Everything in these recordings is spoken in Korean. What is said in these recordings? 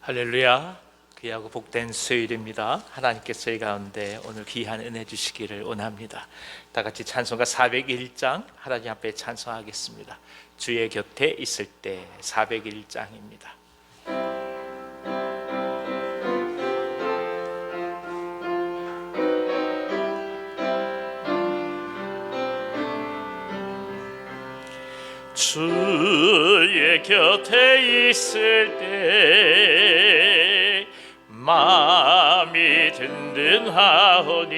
할렐루야. 귀하고 복된 수요일입니다. 하나님께서 저희 가운데 오늘 귀한 은혜 주시기를 원합니다. 다 같이 찬송가 401장 하나님 앞에 찬송하겠습니다. 주의 곁에 있을 때 401장입니다. 주의 곁에 있을 때 마음이 든든하오니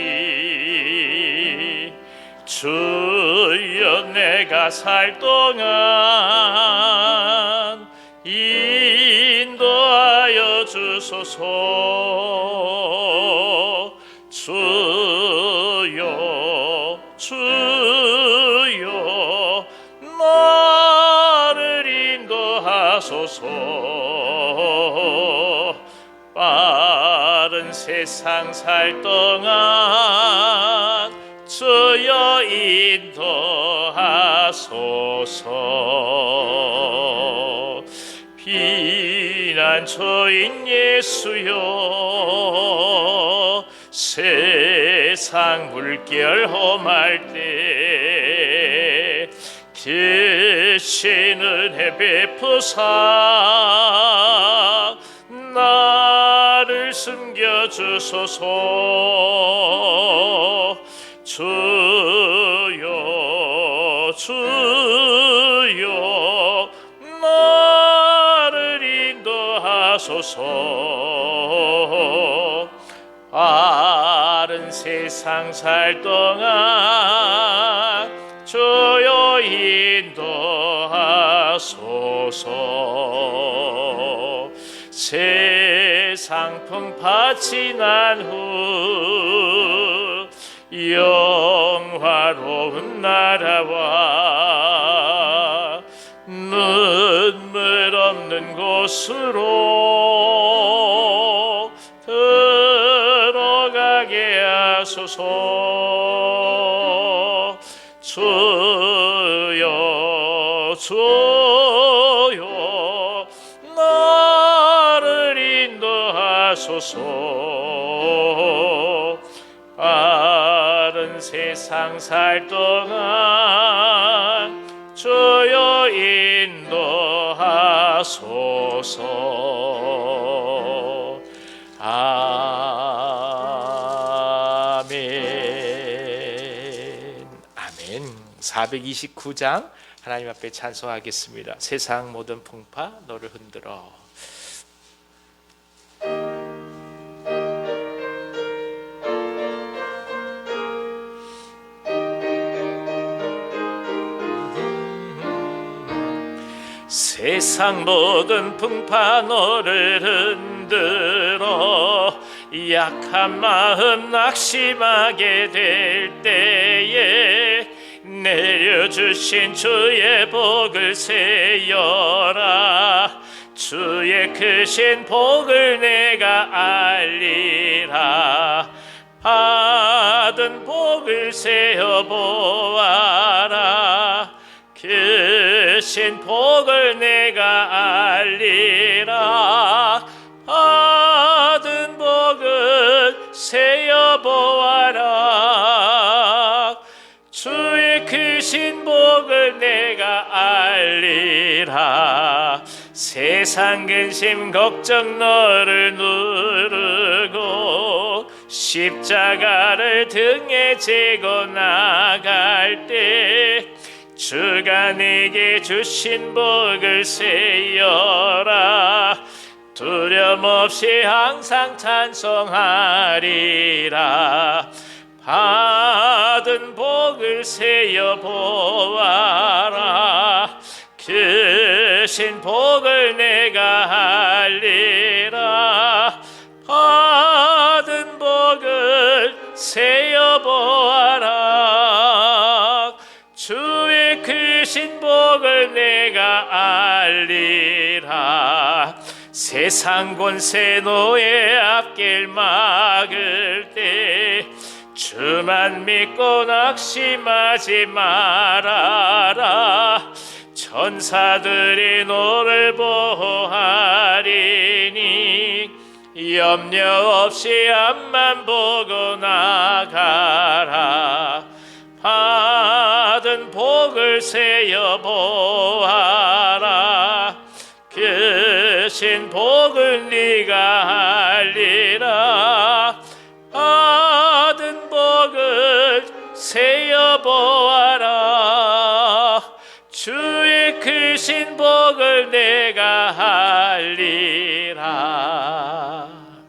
주여 내가 살 동안 인도하여 주소서. 주여 주여 나를 인도하소서. 빠른 세상 살 동안 주여 인도하소서. 피난처인 예수여 세상 물결 험할 때 크신 은혜 베푸사 나를 숨겨주소서. 주여 주여 나를 인도하소서. 빠른 세상 살 동안 주여 인도하소서. 세상 풍파 지난 후 영화로운 나라와 눈물 없는 곳으로 들어가게 하소서. 주여 주여 나를 인도하소서. 빠른 세상 살 동안 주여 인도하소서. 아멘. 아멘. 429장 하나님 앞에 찬송하겠습니다. 세상 모든 풍파 너를 흔들어. 세상 모든 풍파 너를 흔들어 약한 마음 낙심하게 될 때에 내려주신 주의 복을 세어라. 주의 크신 복을 내가 알리라. 받은 복을 세어보아라. 크신 복을 내가 알리라. 받은 복을 세어보아라. 주의 크신 복을 내가 알리라. 세상 근심 걱정 너를 누르고 십자가를 등에 지고 나갈 때 주가 내게 주신 복을 세어라. 두려움 없이 항상 찬송하리라. 받은 복을 세어보아라. 크신 복을 내가 알리라. 받은 복을 세어보아라. 주의 크신 복을 내가 알리라. 세상 권세 노예 앞길 막을 때 주만 믿고 낙심하지 말아라. 천사들이 너를 보호하리니 염려 없이 앞만 보고 나가라. 받은 복을 세어 보아라. 크신 복을 네가 알리라. 받은 복을 세어 보아라. 주의 크신 복을 내가 알리라.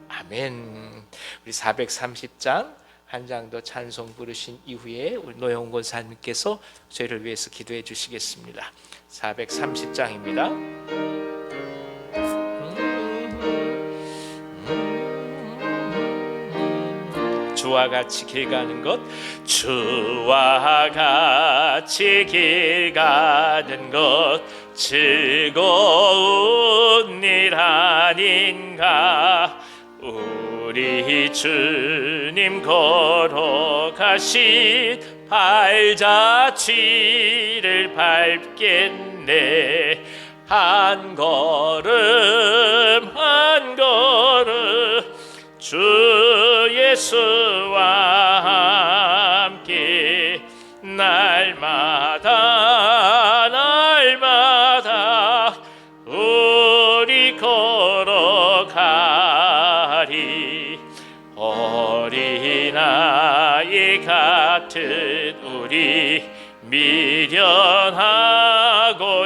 아멘. 우리 430장 한 장 더 찬송 부르신 이후에 우리 노영 권사님께서 저희를 위해서 기도해 주시겠습니다. 430장입니다. 주와 같이 길 가는 것, 주와 같이 길 가는 것 즐거운 일 아닌가. 우리 주님 걸어가신 발자취를 밟겠네. 한 걸음 한 걸음 주 예수와 함께 날마다 날마다 우리 걸어가리. 어린아이 같은 우리 미련하고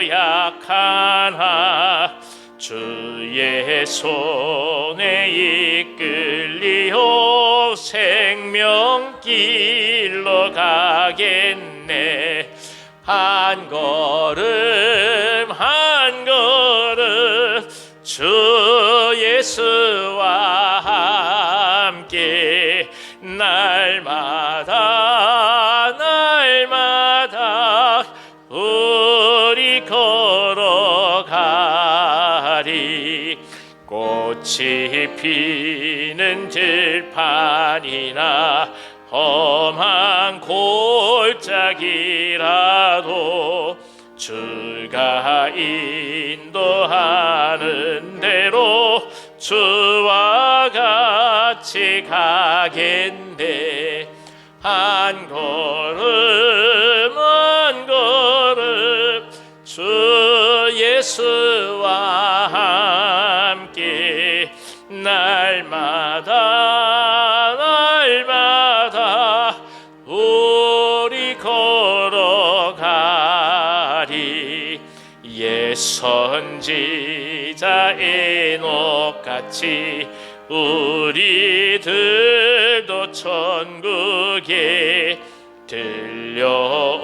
약하나 주의 손에 이끌리어 생명길로 가겠네. 한 걸음 한 걸음 주 예수와 함께 날마다 날마다 우리 걸어가리. 꽃이 피는 들판이나 험한 골짜기라도 주가 인도하는 대로 주와 같이 가겠네. 한 걸음 한 걸음 주 예수와 함께 날마다 날마다 우리 걸어가리. 옛 선지자 에녹같이 우리들도 천국에 들려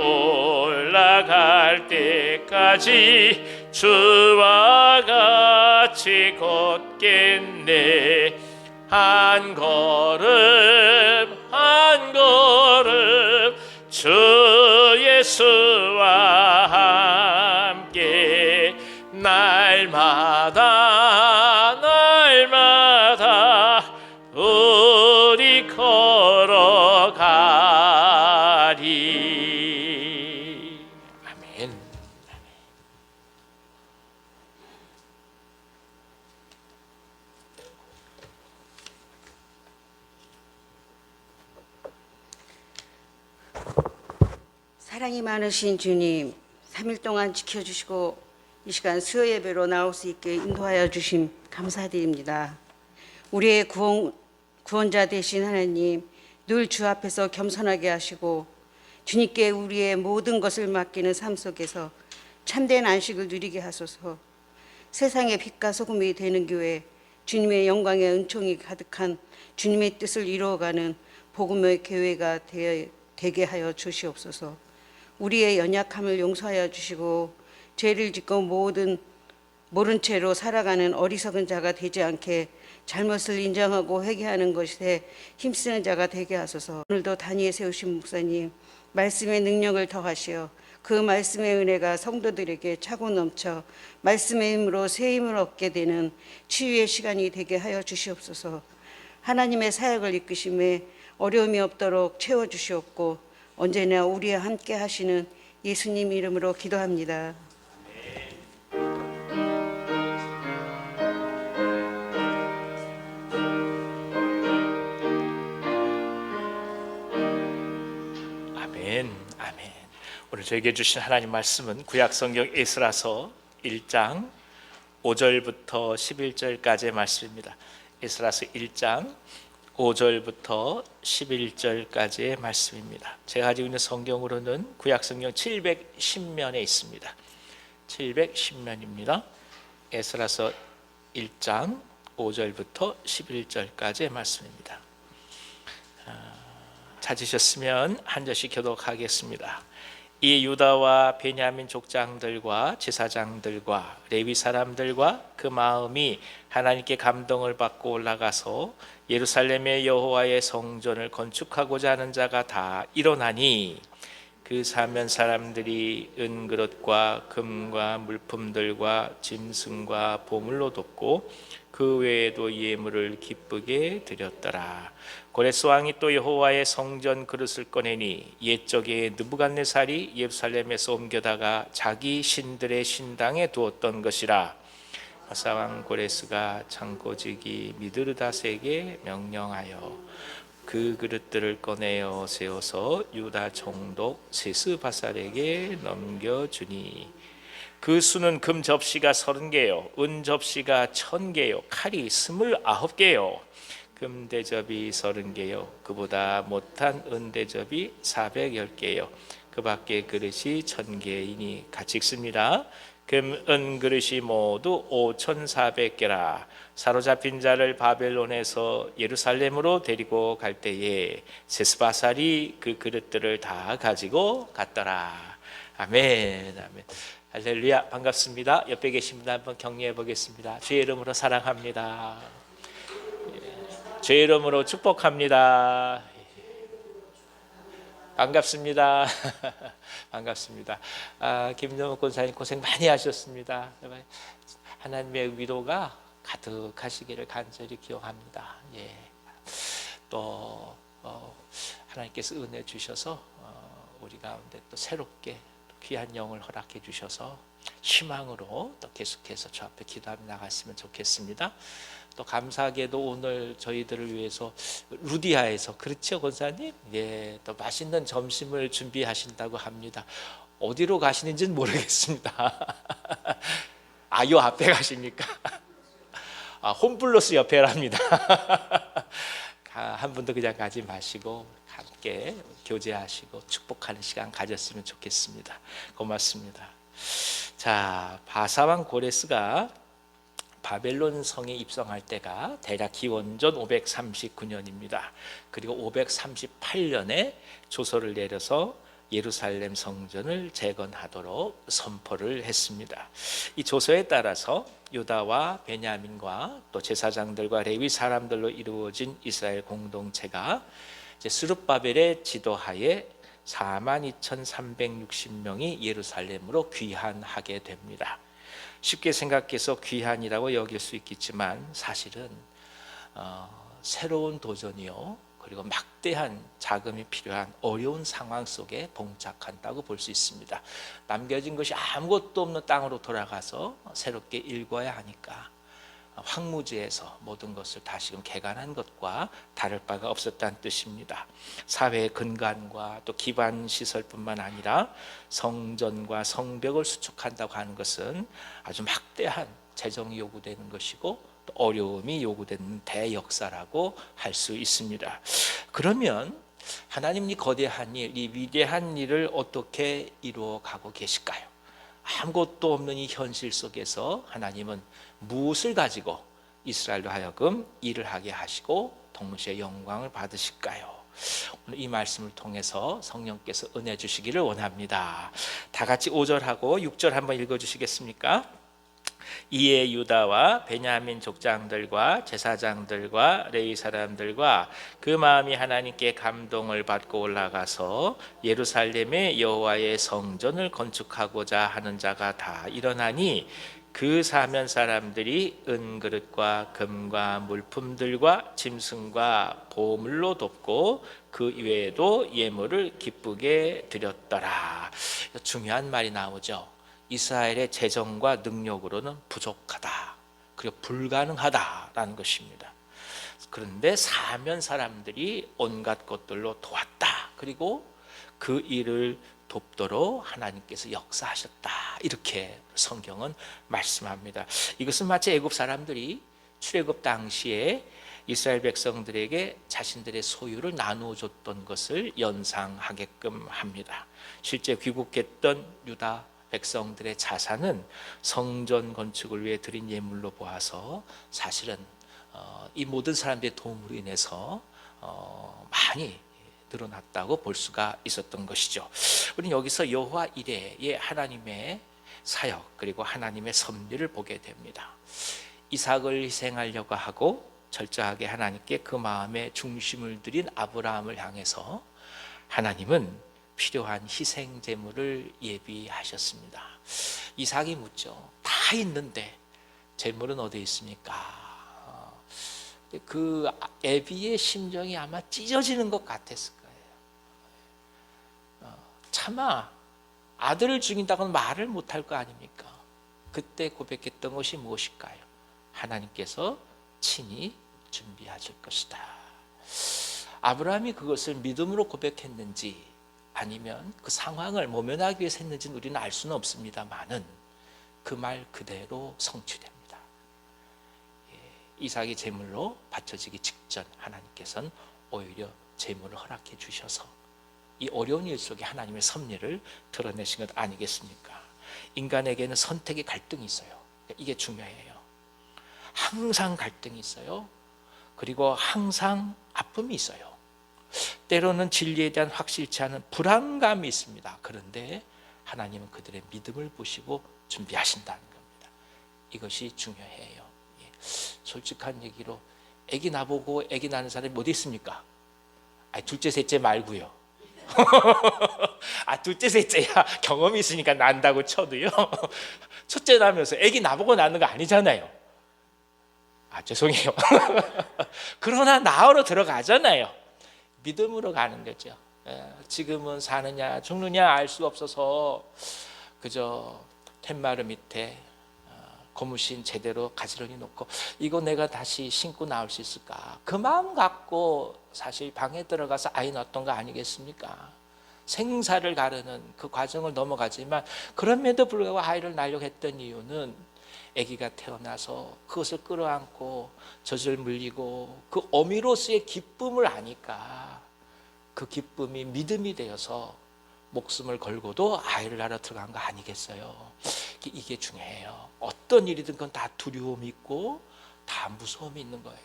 올라갈 때까지 주와 같이 걷겠네. 한 걸음 한 걸음 주 예수와 함께 날마다 날마다 우리 걸어가리. 아멘. 사랑이 많으신 주님, 3일 동안 지켜주시고 이 시간 수요 예배로 나올 수 있게 인도하여 주심 감사드립니다. 우리의 구원자 되신 하나님, 늘 주 앞에서 겸손하게 하시고 주님께 우리의 모든 것을 맡기는 삶 속에서 참된 안식을 누리게 하소서. 세상의 빛과 소금이 되는 교회, 주님의 영광의 은총이 가득한 주님의 뜻을 이루어가는 복음의 교회가 되게 하여 주시옵소서. 우리의 연약함을 용서하여 주시고 죄를 짓고 모른 채로 살아가는 어리석은 자가 되지 않게 잘못을 인정하고 회개하는 것에 힘쓰는 자가 되게 하소서. 오늘도 단위에 세우신 목사님, 말씀의 능력을 더하시어 그 말씀의 은혜가 성도들에게 차고 넘쳐 말씀의 힘으로 새 힘을 얻게 되는 치유의 시간이 되게 하여 주시옵소서. 하나님의 사역을 이끄심에 어려움이 없도록 채워주시옵고 언제나 우리와 함께 하시는 예수님 이름으로 기도합니다. 오늘 저에게 주신 하나님 말씀은 구약성경 에스라서 1장 5절부터 11절까지의 말씀입니다. 에스라서 1장 5절부터 11절까지의 말씀입니다. 제가 가지고 있는 성경으로는 구약성경 710면에 있습니다. 710면입니다. 에스라서 1장 5절부터 11절까지의 말씀입니다. 찾으셨으면 한 절씩 교독하겠습니다. 이 유다와 베냐민 족장들과 제사장들과 레위 사람들과 그 마음이 하나님께 감동을 받고 올라가서 예루살렘의 여호와의 성전을 건축하고자 하는 자가 다 일어나니 그 사면 사람들이 은그릇과 금과 물품들과 짐승과 보물로 돕고 그 외에도 예물을 기쁘게 드렸더라. 고레스 왕이 또 여호와의 성전 그릇을 꺼내니 옛적에 느부갓네살이 예루살렘에서 옮겨다가 자기 신들의 신당에 두었던 것이라. 바사 왕 고레스가 창고지기 미드르닷에게 명령하여 그 그릇들을 꺼내어 세워서 유다 총독 세스바살에게 넘겨주니 그 수는 금 접시가 30개요 은 접시가 1000개요 칼이 29개요 금 대접이 30개요 그보다 못한 은 대접이 410개요 그 밖에 그릇이 1000개이니 같이 읽습니다. 금, 은 그릇이 모두 5400개라. 사로잡힌 자를 바벨론에서 예루살렘으로 데리고 갈 때에 세스바살이 그 그릇들을 다 가지고 갔더라. 아멘. 아멘. 할렐루야. 반갑습니다. 옆에 계신 분 한번 격려해 보겠습니다. 주의 이름으로 사랑합니다. 주의 이름으로 축복합니다. 반갑습니다. 반갑습니다. 김정욱 권사님 고생 많이 하셨습니다. 하나님의 위로가 가득하시기를 간절히 기원합니다. 예. 또 하나님께서 은혜 주셔서 우리 가운데 또 새롭게 귀한 영을 허락해 주셔서 희망으로 또 계속해서 저 앞에 기도하며 나갔으면 좋겠습니다. 또 감사하게도 오늘 저희들을 위해서 루디아에서 그렇죠 권사님? 예, 또 맛있는 점심을 준비하신다고 합니다. 어디로 가시는지는 모르겠습니다. 요 앞에 가십니까? 홈플러스 옆에랍니다. 한 분도 그냥 가지 마시고 함께 교제하시고 축복하는 시간 가졌으면 좋겠습니다. 고맙습니다. 자, 바사왕 고레스가 바벨론 성에 입성할 때가 대략 기원전 539년입니다. 그리고 538년에 조서를 내려서 예루살렘 성전을 재건하도록 선포를 했습니다. 이 조서에 따라서 유다와 베냐민과 또 제사장들과 레위 사람들로 이루어진 이스라엘 공동체가 스룹바벨의 지도하에 42,360명이 예루살렘으로 귀환하게 됩니다. 쉽게 생각해서 귀환이라고 여길 수 있겠지만 사실은 새로운 도전이요 그리고 막대한 자금이 필요한 어려운 상황 속에 봉착한다고 볼 수 있습니다. 남겨진 것이 아무것도 없는 땅으로 돌아가서 새롭게 일궈야 하니까 황무지에서 모든 것을 다시금 개간한 것과 다를 바가 없었다는 뜻입니다. 사회의 근간과 또 기반 시설뿐만 아니라 성전과 성벽을 수축한다고 하는 것은 아주 막대한 재정이 요구되는 것이고 또 어려움이 요구되는 대역사라고 할 수 있습니다. 그러면 하나님 이 거대한 일, 이 위대한 일을 어떻게 이루어 가고 계실까요? 아무것도 없는 이 현실 속에서 하나님은 무엇을 가지고 이스라엘로 하여금 일을 하게 하시고 동시에 영광을 받으실까요? 오늘 이 말씀을 통해서 성령께서 은혜 주시기를 원합니다. 다 같이 5절하고 6절 한번 읽어주시겠습니까? 이에 유다와 베냐민 족장들과 제사장들과 레위 사람들과 그 마음이 하나님께 감동을 받고 올라가서 예루살렘의 여호와의 성전을 건축하고자 하는 자가 다 일어나니 그 사면 사람들이 은그릇과 금과 물품들과 짐승과 보물로 돕고 그 외에도 예물을 기쁘게 드렸더라. 중요한 말이 나오죠. 이스라엘의 재정과 능력으로는 부족하다. 그리고 불가능하다라는 것입니다. 그런데 사면 사람들이 온갖 것들로 도왔다. 그리고 그 일을 돕도록 하나님께서 역사하셨다. 이렇게 성경은 말씀합니다. 이것은 마치 애굽 사람들이 출애굽 당시에 이스라엘 백성들에게 자신들의 소유를 나누어 줬던 것을 연상하게끔 합니다. 실제 귀국했던 유다 백성들의 자산은 성전 건축을 위해 드린 예물로 보아서 사실은 이 모든 사람들의 도움으로 인해서 많이 늘어났다고 볼 수가 있었던 것이죠. 우리는 여기서 여호와 이레의 하나님의 사역 그리고 하나님의 섭리를 보게 됩니다. 이삭을 희생하려고 하고 철저하게 하나님께 그 마음에 중심을 들인 아브라함을 향해서 하나님은 필요한 희생 제물을 예비하셨습니다. 이삭이 묻죠. 다 있는데 제물은 어디 있습니까? 그 애비의 심정이 아마 찢어지는 것 같았을 거예요. 차마 아들을 죽인다고는 말을 못할 거 아닙니까? 그때 고백했던 것이 무엇일까요? 하나님께서 친히 준비하실 것이다. 아브라함이 그것을 믿음으로 고백했는지 아니면 그 상황을 모면하기 위해서 했는지는 우리는 알 수는 없습니다만은 그 말 그대로 성취됩니다. 이삭이 제물로 바쳐지기 직전 하나님께서는 오히려 제물을 허락해 주셔서 이 어려운 일 속에 하나님의 섭리를 드러내신 것 아니겠습니까? 인간에게는 선택의 갈등이 있어요. 이게 중요해요. 항상 갈등이 있어요. 그리고 항상 아픔이 있어요. 때로는 진리에 대한 확실치 않은 불안감이 있습니다. 그런데 하나님은 그들의 믿음을 보시고 준비하신다는 겁니다. 이것이 중요해요. 솔직한 얘기로 아기 나보고 아기 낳는 사람이 어디 있습니까? 둘째 셋째 말고요. 둘째 셋째야 경험이 있으니까 난다고 쳐도요. 첫째 나면서 아기 나보고 낳는 거 아니잖아요. 죄송해요. 그러나 나으로 들어가잖아요. 믿음으로 가는 거죠. 지금은 사느냐 죽느냐 알 수 없어서 그저 텐마루 밑에 고무신 제대로 가지런히 놓고 이거 내가 다시 신고 나올 수 있을까? 그 마음 갖고 사실 방에 들어가서 아이 낳았던 거 아니겠습니까? 생사를 가르는 그 과정을 넘어가지만 그럼에도 불구하고 아이를 낳으려고 했던 이유는 아기가 태어나서 그것을 끌어안고 젖을 물리고 그 어미로서의 기쁨을 아니까 그 기쁨이 믿음이 되어서 목숨을 걸고도 아이를 낳으러 들어간 거 아니겠어요? 이게 중요해요. 어떤 일이든 그건 다 두려움이 있고 다 무서움이 있는 거예요.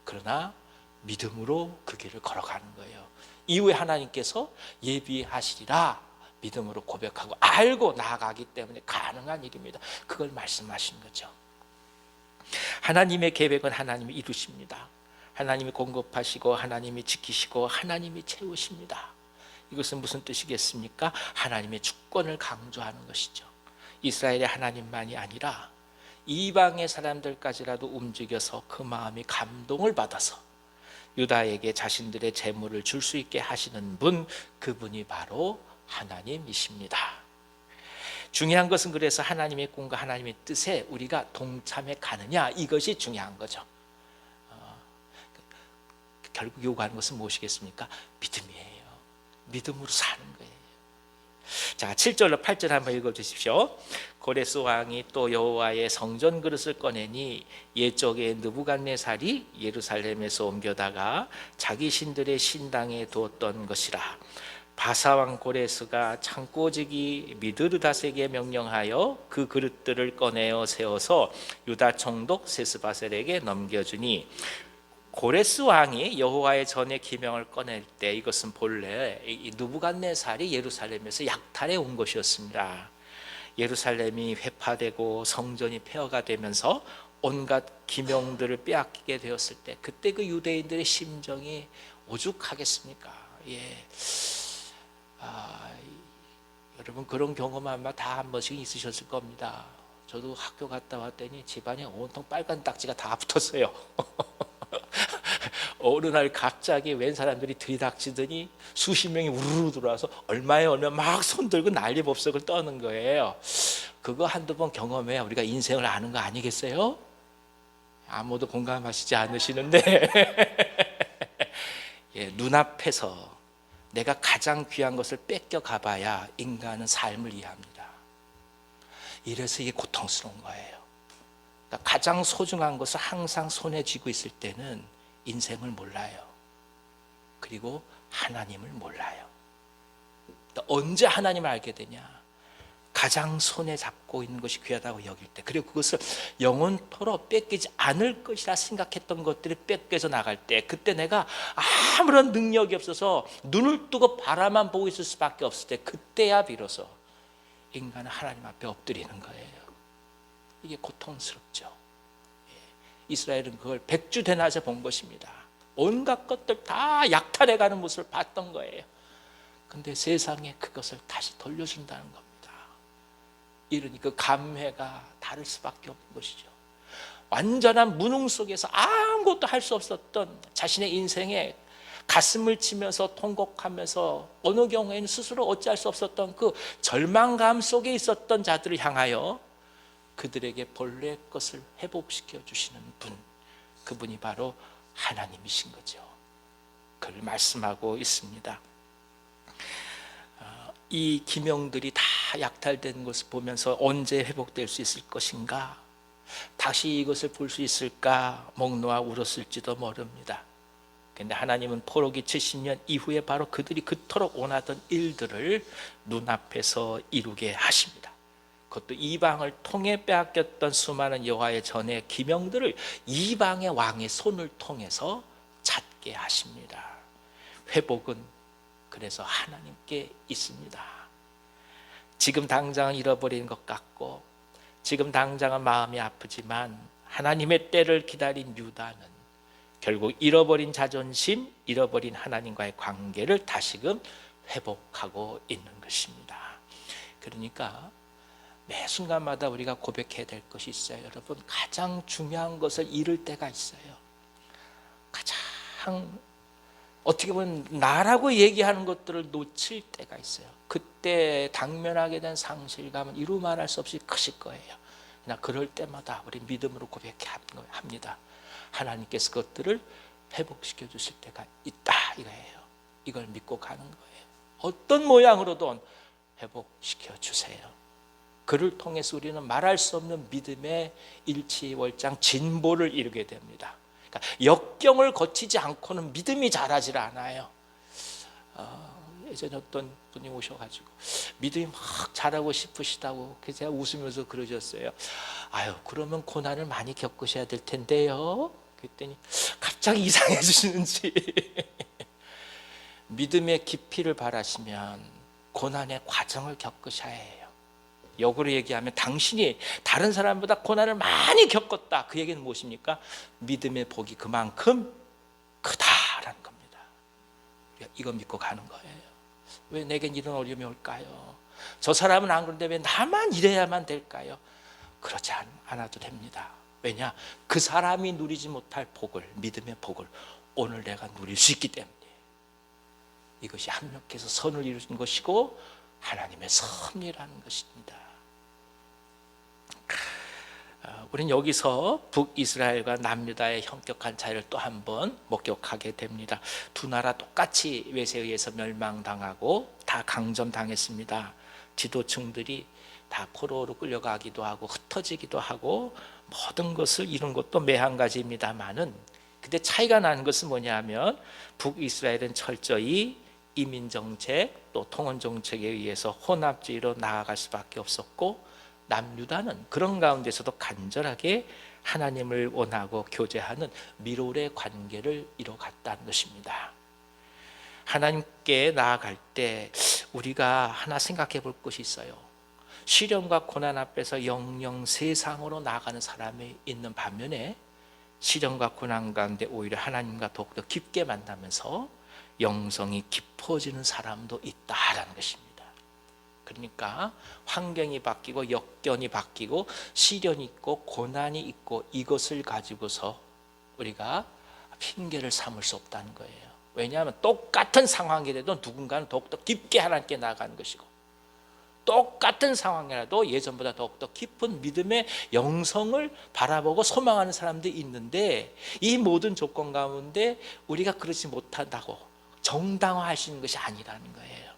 그러나 믿음으로 그 길을 걸어가는 거예요. 이후에 하나님께서 예비하시리라 믿음으로 고백하고 알고 나아가기 때문에 가능한 일입니다. 그걸 말씀하신 거죠. 하나님의 계획은 하나님이 이루십니다. 하나님이 공급하시고 하나님이 지키시고 하나님이 채우십니다. 이것은 무슨 뜻이겠습니까? 하나님의 주권을 강조하는 것이죠. 이스라엘의 하나님만이 아니라 이방의 사람들까지라도 움직여서 그 마음이 감동을 받아서 유다에게 자신들의 재물을 줄 수 있게 하시는 분, 그분이 바로 하나님이십니다. 중요한 것은 그래서 하나님의 꿈과 하나님의 뜻에 우리가 동참해 가느냐, 이것이 중요한 거죠. 결국 요구하는 것은 무엇이겠습니까? 믿음이에요. 믿음으로 사는 거예요. 자, 7절로 8절 한번 읽어주십시오. 고레스 왕이 또 여호와의 성전 그릇을 꺼내니 옛적에 느부갓네살이 예루살렘에서 옮겨다가 자기 신들의 신당에 두었던 것이라. 바사왕 고레스가 창고지기 미드르닷에게 명령하여 그 그릇들을 꺼내어 세워서 유다 총독 세스바셀에게 넘겨주니, 고레스 왕이 여호와의 전에 기명을 꺼낼 때 이것은 본래 이 느부갓네살이 예루살렘에서 약탈해 온 것이었습니다. 예루살렘이 회파되고 성전이 폐허가 되면서 온갖 기명들을 빼앗기게 되었을 때 그때 그 유대인들의 심정이 오죽하겠습니까? 여러분 그런 경험 아마 다 한 번씩 있으셨을 겁니다. 저도 학교 갔다 왔더니 집안에 온통 빨간 딱지가 다 붙었어요. 어느 날 갑자기 웬 사람들이 들이닥치더니 수십 명이 우르르 들어와서 얼마에 얼마 막 손들고 난리법석을 떠는 거예요. 그거 한두 번 경험해야 우리가 인생을 아는 거 아니겠어요? 아무도 공감하시지 않으시는데 눈앞에서 내가 가장 귀한 것을 뺏겨가봐야 인간은 삶을 이해합니다. 이래서 이게 고통스러운 거예요. 그러니까 가장 소중한 것을 항상 손에 쥐고 있을 때는 인생을 몰라요. 그리고 하나님을 몰라요. 언제 하나님을 알게 되냐? 가장 손에 잡고 있는 것이 귀하다고 여길 때, 그리고 그것을 영원토록 뺏기지 않을 것이라 생각했던 것들이 뺏겨서 나갈 때, 그때 내가 아무런 능력이 없어서 눈을 뜨고 바라만 보고 있을 수밖에 없을 때, 그때야 비로소 인간은 하나님 앞에 엎드리는 거예요. 이게 고통스럽죠. 이스라엘은 그걸 백주대낮에 본 것입니다. 온갖 것들 다 약탈해가는 모습을 봤던 거예요. 근데 세상에 그것을 다시 돌려준다는 겁니다. 이러니 그 감회가 다를 수밖에 없는 것이죠. 완전한 무능 속에서 아무것도 할 수 없었던 자신의 인생에 가슴을 치면서 통곡하면서 어느 경우에는 스스로 어찌할 수 없었던 그 절망감 속에 있었던 자들을 향하여 그들에게 본래의 것을 회복시켜 주시는 분, 그분이 바로 하나님이신 거죠. 그를 말씀하고 있습니다. 이 기명들이 다 약탈된 것을 보면서 언제 회복될 수 있을 것인가, 다시 이것을 볼 수 있을까 목 놓아 울었을지도 모릅니다. 그런데 하나님은 포로기 70년 이후에 바로 그들이 그토록 원하던 일들을 눈앞에서 이루게 하십니다. 그것도 이방을 통해 빼앗겼던 수많은 여호와의 전의 기명들을 이방의 왕의 손을 통해서 찾게 하십니다. 회복은 그래서 하나님께 있습니다. 지금 당장은 잃어버린 것 같고, 지금 당장은 마음이 아프지만 하나님의 때를 기다린 유다는 결국 잃어버린 자존심, 잃어버린 하나님과의 관계를 다시금 회복하고 있는 것입니다. 그러니까 매 순간마다 우리가 고백해야 될 것이 있어요. 여러분, 가장 중요한 것을 잃을 때가 있어요. 가장 어떻게 보면 나라고 얘기하는 것들을 놓칠 때가 있어요. 그때 당면하게 된 상실감은 이루 말할 수 없이 크실 거예요. 그러나 그럴 때마다 우리 믿음으로 고백합니다. 하나님께서 그것들을 회복시켜 주실 때가 있다, 이거예요. 이걸 믿고 가는 거예요. 어떤 모양으로든 회복시켜 주세요. 그를 통해서 우리는 말할 수 없는 믿음의 일치월장 진보를 이루게 됩니다. 그러니까 역경을 거치지 않고는 믿음이 자라질 않아요. 예전에 어떤 분이 오셔가지고 믿음이 막 자라고 싶으시다고 제가 웃으면서 그러셨어요. 아유, 그러면 고난을 많이 겪으셔야 될 텐데요. 그랬더니 갑자기 이상해지시는지 믿음의 깊이를 바라시면 고난의 과정을 겪으셔야 해요. 역으로 얘기하면 당신이 다른 사람보다 고난을 많이 겪었다, 그 얘기는 무엇입니까? 믿음의 복이 그만큼 크다라는 겁니다. 이거 믿고 가는 거예요. 왜 내겐 이런 어려움이 올까요? 저 사람은 안 그런데 왜 나만 이래야만 될까요? 그렇지 않아도 됩니다. 왜냐? 그 사람이 누리지 못할 복을, 믿음의 복을 오늘 내가 누릴 수 있기 때문에. 이것이 합력해서 선을 이루는 것이고 하나님의 섭리라는 것입니다. 우리는 여기서 북이스라엘과 남유다의 현격한 차이를 또 한 번 목격하게 됩니다. 두 나라 똑같이 외세에 의해서 멸망당하고 다 강점당했습니다. 지도층들이 다 포로로 끌려가기도 하고 흩어지기도 하고 모든 것을 이룬 것도 매한가지입니다만은, 근데 차이가 나는 것은 뭐냐면 북이스라엘은 철저히 이민정책 또 통원정책에 의해서 혼합주의로 나아갈 수밖에 없었고, 남유다는 그런 가운데서도 간절하게 하나님을 원하고 교제하는 밀월의 관계를 이뤄갔다는 것입니다. 하나님께 나아갈 때 우리가 하나 생각해 볼 것이 있어요. 시련과 고난 앞에서 영영 세상으로 나아가는 사람이 있는 반면에 시련과 고난 가운데 오히려 하나님과 더욱더 깊게 만나면서 영성이 깊어지는 사람도 있다라는 것입니다. 그러니까 환경이 바뀌고 역경이 바뀌고 시련이 있고 고난이 있고 이것을 가지고서 우리가 핑계를 삼을 수 없다는 거예요. 왜냐하면 똑같은 상황이라도 누군가는 더욱더 깊게 하나님께 나아가는 것이고, 똑같은 상황이라도 예전보다 더욱더 깊은 믿음의 영성을 바라보고 소망하는 사람들이 있는데, 이 모든 조건 가운데 우리가 그러지 못한다고 정당화할 수 있는 것이 아니라는 거예요.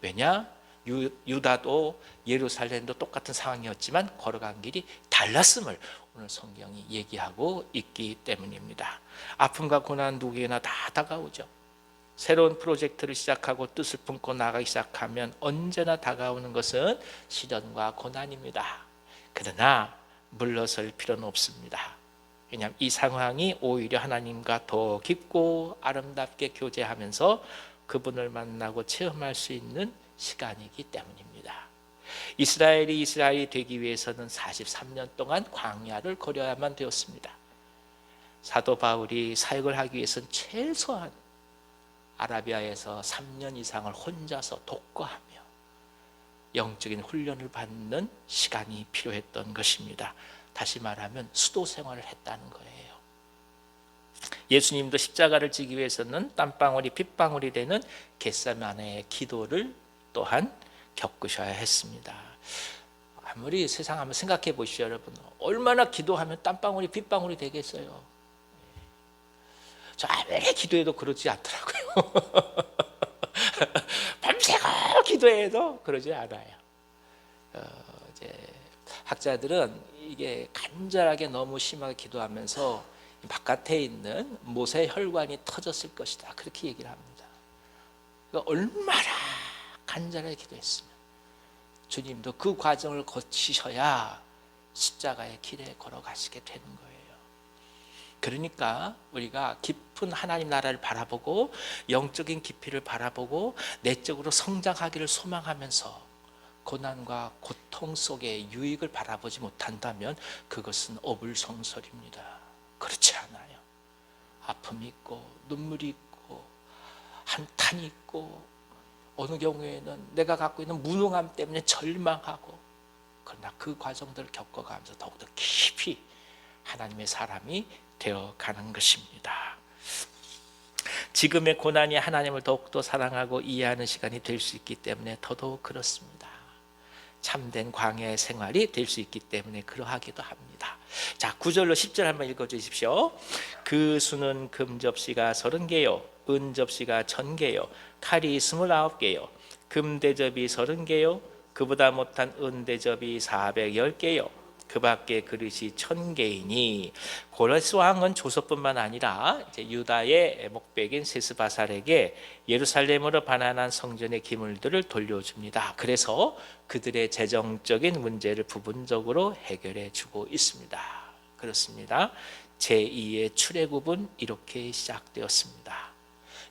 왜냐? 유다도 예루살렘도 똑같은 상황이었지만 걸어간 길이 달랐음을 오늘 성경이 얘기하고 있기 때문입니다. 아픔과 고난 누구에게나 다 다가오죠. 새로운 프로젝트를 시작하고 뜻을 품고 나가기 시작하면 언제나 다가오는 것은 시련과 고난입니다. 그러나 물러설 필요는 없습니다. 왜냐하면 이 상황이 오히려 하나님과 더 깊고 아름답게 교제하면서 그분을 만나고 체험할 수 있는 시간이기 때문입니다. 이스라엘이 되기 위해서는 43년 동안 광야를 거려야만 되었습니다. 사도 바울이 사역을 하기 위해서는 최소한 아라비아에서 3년 이상을 혼자서 독거하며 영적인 훈련을 받는 시간이 필요했던 것입니다. 다시 말하면 수도 생활을 했다는 거예요. 예수님도 십자가를 지기 위해서는 땀방울이 핏방울이 되는 겟세마네의 기도를 또한 겪으셔야 했습니다. 아무리 세상 한번 생각해 보시죠, 여러분. 얼마나 기도하면 땀방울이 핏방울이 되겠어요. 저 아무리 기도해도 그러지 않더라고요. 밤새고 기도해도 그러지 않아요. 이제 학자들은 이게 간절하게 너무 심하게 기도하면서 바깥에 있는 모세 혈관이 터졌을 것이다, 그렇게 얘기를 합니다. 그러니까 얼마나 간절하게 기도했으면 주님도 그 과정을 거치셔야 십자가의 길에 걸어가시게 되는 거예요. 그러니까 우리가 깊은 하나님 나라를 바라보고 영적인 깊이를 바라보고 내적으로 성장하기를 소망하면서 고난과 고통 속에 유익을 바라보지 못한다면 그것은 어불성설입니다. 그렇지 않아요. 아픔이 있고 눈물이 있고 한탄이 있고 어느 경우에는 내가 갖고 있는 무능함 때문에 절망하고, 그러나 그 과정들을 겪어가면서 더욱더 깊이 하나님의 사람이 되어가는 것입니다. 지금의 고난이 하나님을 더욱더 사랑하고 이해하는 시간이 될 수 있기 때문에 더더욱 그렇습니다. 참된 광야의 생활이 될 수 있기 때문에 그러하기도 합니다. 자, 9절로 10절 한번 읽어주십시오. 그 수는 금접시가 30개요 은접시가 1000개요 칼이 29개요 금대접이 30개요 그보다 못한 은대접이 410개요 그 밖에 그릇이 1000개이니 고레스 왕은 조서뿐만 아니라 이제 유다의 목백인 세스바살에게 예루살렘으로 반환한 성전의 기물들을 돌려줍니다. 그래서 그들의 재정적인 문제를 부분적으로 해결해 주고 있습니다. 그렇습니다. 제2의 출애굽은 이렇게 시작되었습니다.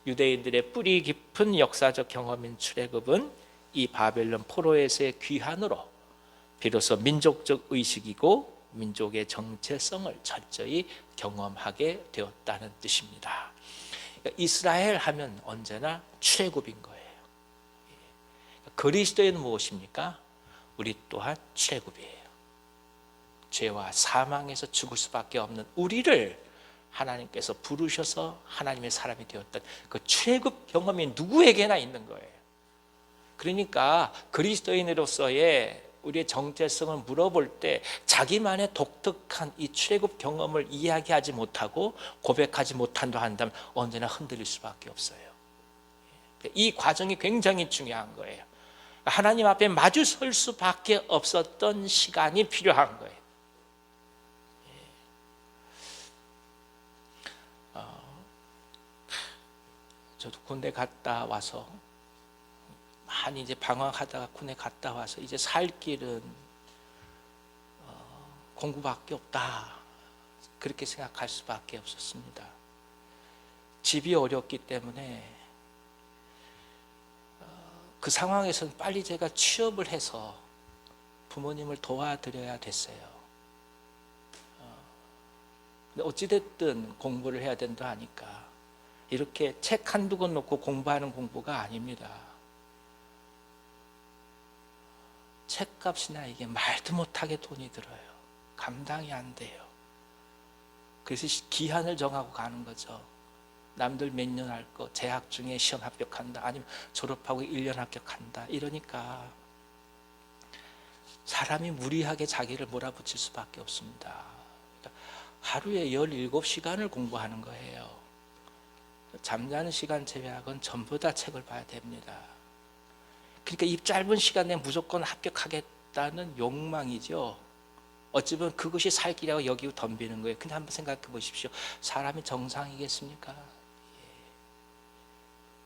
유대인들의 뿌리 깊은 역사적 경험인 출애굽은 이 바벨론 포로에서의 귀환으로 비로소 민족적 의식이고 민족의 정체성을 철저히 경험하게 되었다는 뜻입니다. 그러니까 이스라엘 하면 언제나 출애굽인 거예요. 그리스도인 무엇입니까? 우리 또한 출애굽이에요. 죄와 사망에서 죽을 수밖에 없는 우리를 하나님께서 부르셔서 하나님의 사람이 되었던 그 출애굽 경험이 누구에게나 있는 거예요. 그러니까 그리스도인으로서의 우리의 정체성을 물어볼 때 자기만의 독특한 이 출애굽 경험을 이야기하지 못하고 고백하지 못한다 한다면 언제나 흔들릴 수밖에 없어요. 이 과정이 굉장히 중요한 거예요. 하나님 앞에 마주 설 수밖에 없었던 시간이 필요한 거예요. 저도 군대 갔다 와서 많이 이제 방황하다가 군에 갔다 와서 이제 살 길은 공부밖에 없다, 그렇게 생각할 수밖에 없었습니다. 집이 어렵기 때문에 그 상황에서는 빨리 제가 취업을 해서 부모님을 도와드려야 됐어요. 근데 어찌됐든 공부를 해야 된다 하니까 이렇게 책 한두 권 놓고 공부하는 공부가 아닙니다. 책값이나 이게 말도 못하게 돈이 들어요. 감당이 안 돼요. 그래서 기한을 정하고 가는 거죠. 남들 몇 년 할 거 재학 중에 시험 합격한다, 아니면 졸업하고 1년 합격한다, 이러니까 사람이 무리하게 자기를 몰아붙일 수밖에 없습니다. 그러니까 하루에 17시간을 공부하는 거예요. 잠자는 시간 제외하고는 전부 다 책을 봐야 됩니다. 그러니까 이 짧은 시간에 무조건 합격하겠다는 욕망이죠. 어찌 보면 그것이 살 길이라고 여기고 덤비는 거예요. 근데 한번 생각해 보십시오. 사람이 정상이겠습니까?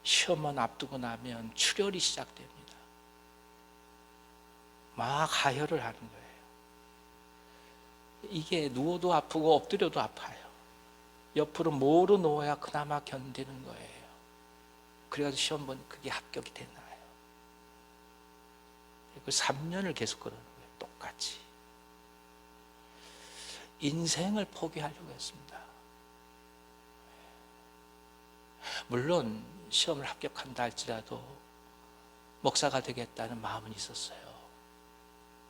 시험만 앞두고 나면 출혈이 시작됩니다. 막 하혈을 하는 거예요. 이게 누워도 아프고 엎드려도 아파요. 옆으로 뭐로 누워야 그나마 견디는 거예요. 그래가지고 시험 보니 그게 합격이 되나요? 그 3년을 계속 그러는 거예요. 똑같이. 인생을 포기하려고 했습니다. 물론 시험을 합격한다 할지라도 목사가 되겠다는 마음은 있었어요.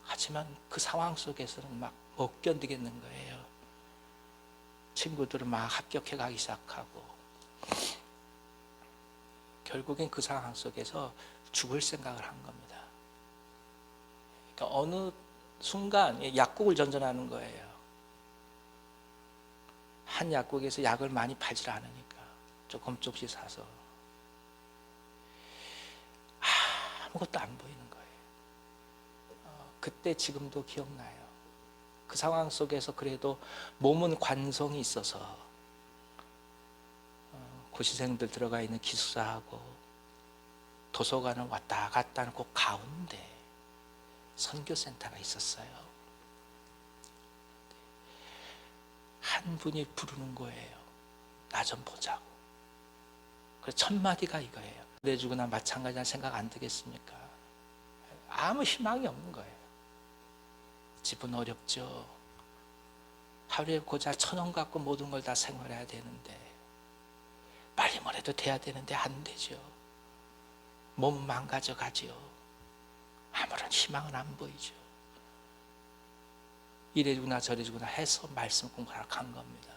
하지만 그 상황 속에서는 막 못 견디겠는 거예요. 친구들은 막 합격해 가기 시작하고 결국엔 그 상황 속에서 죽을 생각을 한 겁니다. 그러니까 어느 순간 약국을 전전하는 거예요. 한 약국에서 약을 많이 팔질 않으니까 조금씩 사서 아무것도 안 보이는 거예요. 그때 지금도 기억나요. 그 상황 속에서 그래도 몸은 관성이 있어서 고시생들 들어가 있는 기숙사하고 도서관을 왔다 갔다 하는 그 가운데 선교센터가 있었어요. 한 분이 부르는 거예요. 나 좀 보자고. 그래서 첫 마디가 이거예요. 내주거나 마찬가지나 생각 안 들겠습니까? 아무 희망이 없는 거예요. 집은 어렵죠. 하루에 고작 1,000원 갖고 모든 걸 다 생활해야 되는데 빨리 뭐라도 돼야 되는데 안 되죠. 몸 망가져가죠. 아무런 희망은 안 보이죠. 이래주구나 저래주구나 해서 말씀 공부하러 간 겁니다.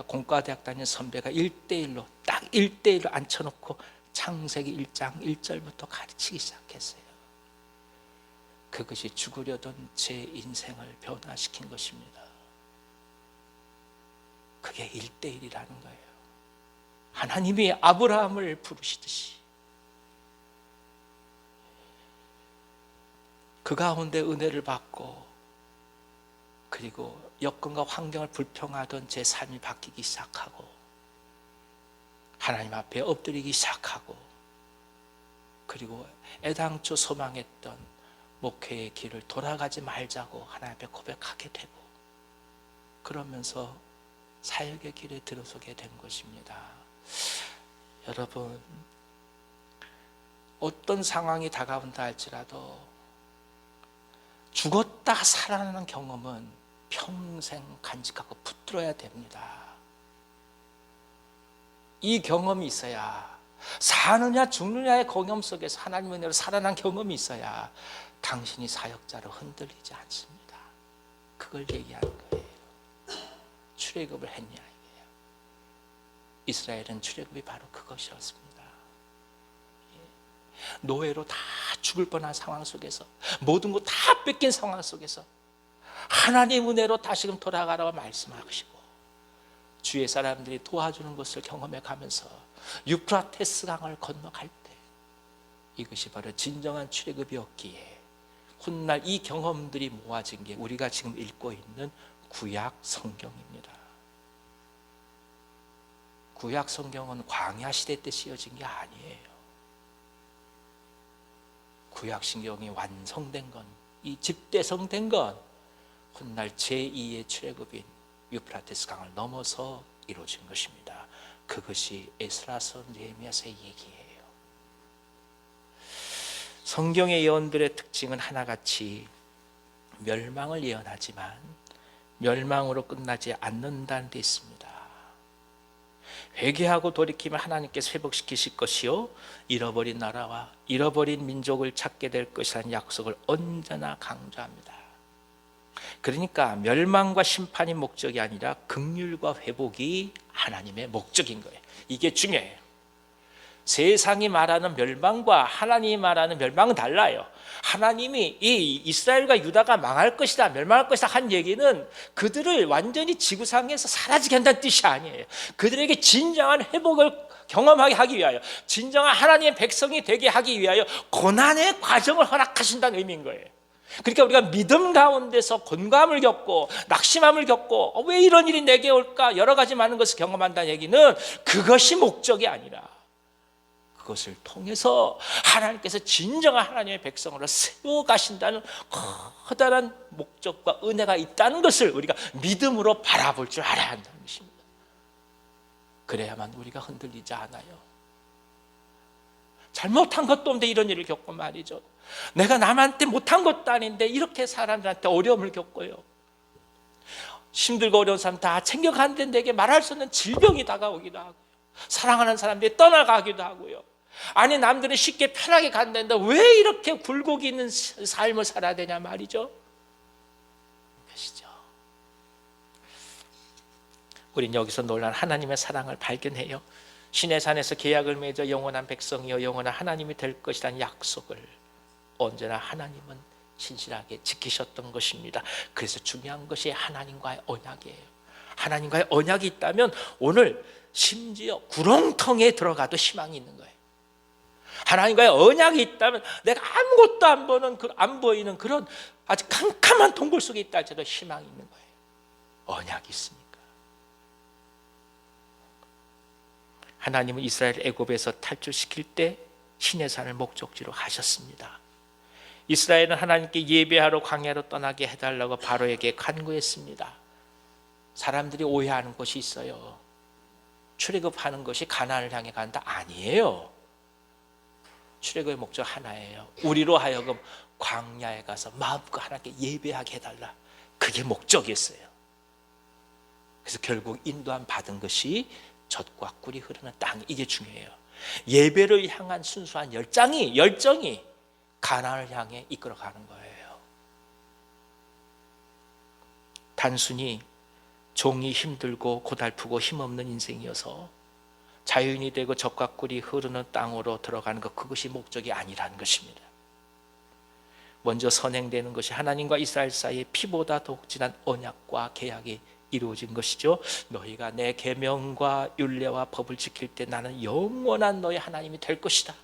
공과대학 다니는 선배가 1대1로 딱 1대1로 앉혀놓고 창세기 1장 1절부터 가르치기 시작했어요. 그것이 죽으려던 제 인생을 변화시킨 것입니다. 그게 1대1이라는 거예요. 하나님이 아브라함을 부르시듯이 그 가운데 은혜를 받고 그리고 여건과 환경을 불평하던 제 삶이 바뀌기 시작하고 하나님 앞에 엎드리기 시작하고 그리고 애당초 소망했던 목회의 길을 돌아가지 말자고 하나님 앞에 고백하게 되고 그러면서 사역의 길에 들어서게 된 것입니다. 여러분, 어떤 상황이 다가온다 할지라도 죽었다 살아나는 경험은 평생 간직하고 붙들어야 됩니다. 이 경험이 있어야 사느냐 죽느냐의 경험 속에서 하나님의 은혜로 살아난 경험이 있어야 당신이 사역자로 흔들리지 않습니다. 그걸 얘기하는 거예요. 출애굽을 했냐 이게요. 이스라엘은 출애굽이 바로 그것이었습니다. 노예로 다 죽을 뻔한 상황 속에서 모든 것 다 뺏긴 상황 속에서 하나님 은혜로 다시금 돌아가라고 말씀하시고 주의 사람들이 도와주는 것을 경험해 가면서 유프라테스 강을 건너갈 때 이것이 바로 진정한 출애굽이었기에 훗날 이 경험들이 모아진 게 우리가 지금 읽고 있는 구약 성경입니다. 구약 성경은 광야 시대 때 쓰여진 게 아니에요. 구약 성경이 완성된 건, 이 집대성된 건 훗날 제2의 출애굽인 유프라테스 강을 넘어서 이루어진 것입니다. 그것이 에스라서 느헤미야서의 얘기예요. 성경의 예언들의 특징은 하나같이 멸망을 예언하지만 멸망으로 끝나지 않는다는 데 있습니다. 회개하고 돌이키면 하나님께서 회복시키실 것이요 잃어버린 나라와 잃어버린 민족을 찾게 될 것이라는 약속을 언제나 강조합니다. 그러니까 멸망과 심판이 목적이 아니라 긍휼과 회복이 하나님의 목적인 거예요. 이게 중요해요. 세상이 말하는 멸망과 하나님이 말하는 멸망은 달라요. 하나님이 이 이스라엘과 유다가 망할 것이다, 멸망할 것이다 한 얘기는 그들을 완전히 지구상에서 사라지게 한다는 뜻이 아니에요. 그들에게 진정한 회복을 경험하게 하기 위하여, 진정한 하나님의 백성이 되게 하기 위하여 고난의 과정을 허락하신다는 의미인 거예요. 그러니까 우리가 믿음 가운데서 곤감을 겪고 낙심함을 겪고 왜 이런 일이 내게 올까 여러 가지 많은 것을 경험한다는 얘기는 그것이 목적이 아니라 그것을 통해서 하나님께서 진정한 하나님의 백성으로 세워가신다는 커다란 목적과 은혜가 있다는 것을 우리가 믿음으로 바라볼 줄 알아야 한다는 것입니다. 그래야만 우리가 흔들리지 않아요. 잘못한 것도 없는데 이런 일을 겪고 말이죠. 내가 남한테 못한 것도 아닌데 이렇게 사람들한테 어려움을 겪고요. 힘들고 어려운 사람 다 챙겨가는데 내게 말할 수 없는 질병이 다가오기도 하고요. 사랑하는 사람들이 떠나가기도 하고요. 아니 남들은 쉽게 편하게 간다는데 왜 이렇게 굴곡이 있는 삶을 살아야 되냐 말이죠. 그것이죠. 우린 여기서 놀란 하나님의 사랑을 발견해요. 신의 산에서 계약을 맺어 영원한 백성이요 영원한 하나님이 될 것이라는 약속을 언제나 하나님은 신실하게 지키셨던 것입니다. 그래서 중요한 것이 하나님과의 언약이에요. 하나님과의 언약이 있다면 오늘 심지어 구렁텅이에 들어가도 희망이 있는 거예요. 하나님과의 언약이 있다면 내가 아무것도 안 보이는 그런 아주 캄캄한 동굴 속에 있다 할지라도 희망이 있는 거예요. 언약이 있으니까. 하나님은 이스라엘 애굽에서 탈출시킬 때 신의 산을 목적지로 하셨습니다. 이스라엘은 하나님께 예배하러 광야로 떠나게 해달라고 바로에게 간구했습니다. 사람들이 오해하는 것이 있어요. 출애굽하는 것이 가나안을 향해 간다 아니에요. 출애굽의 목적 하나예요. 우리로 하여금 광야에 가서 마음껏 하나님께 예배하게 해달라. 그게 목적이었어요. 그래서 결국 인도함 받은 것이 젖과 꿀이 흐르는 땅, 이게 중요해요. 예배를 향한 순수한 열정이 가나안을 향해 이끌어가는 거예요. 단순히 종이 힘들고 고달프고 힘없는 인생이어서 자유인이 되고 젖과 꿀이 흐르는 땅으로 들어가는 것, 그것이 목적이 아니라는 것입니다. 먼저 선행되는 것이 하나님과 이스라엘 사이에 피보다 더욱 진한 언약과 계약이 이루어진 것이죠. 너희가 내 계명과 율례와 법을 지킬 때 나는 영원한 너희 하나님이 될 것이다.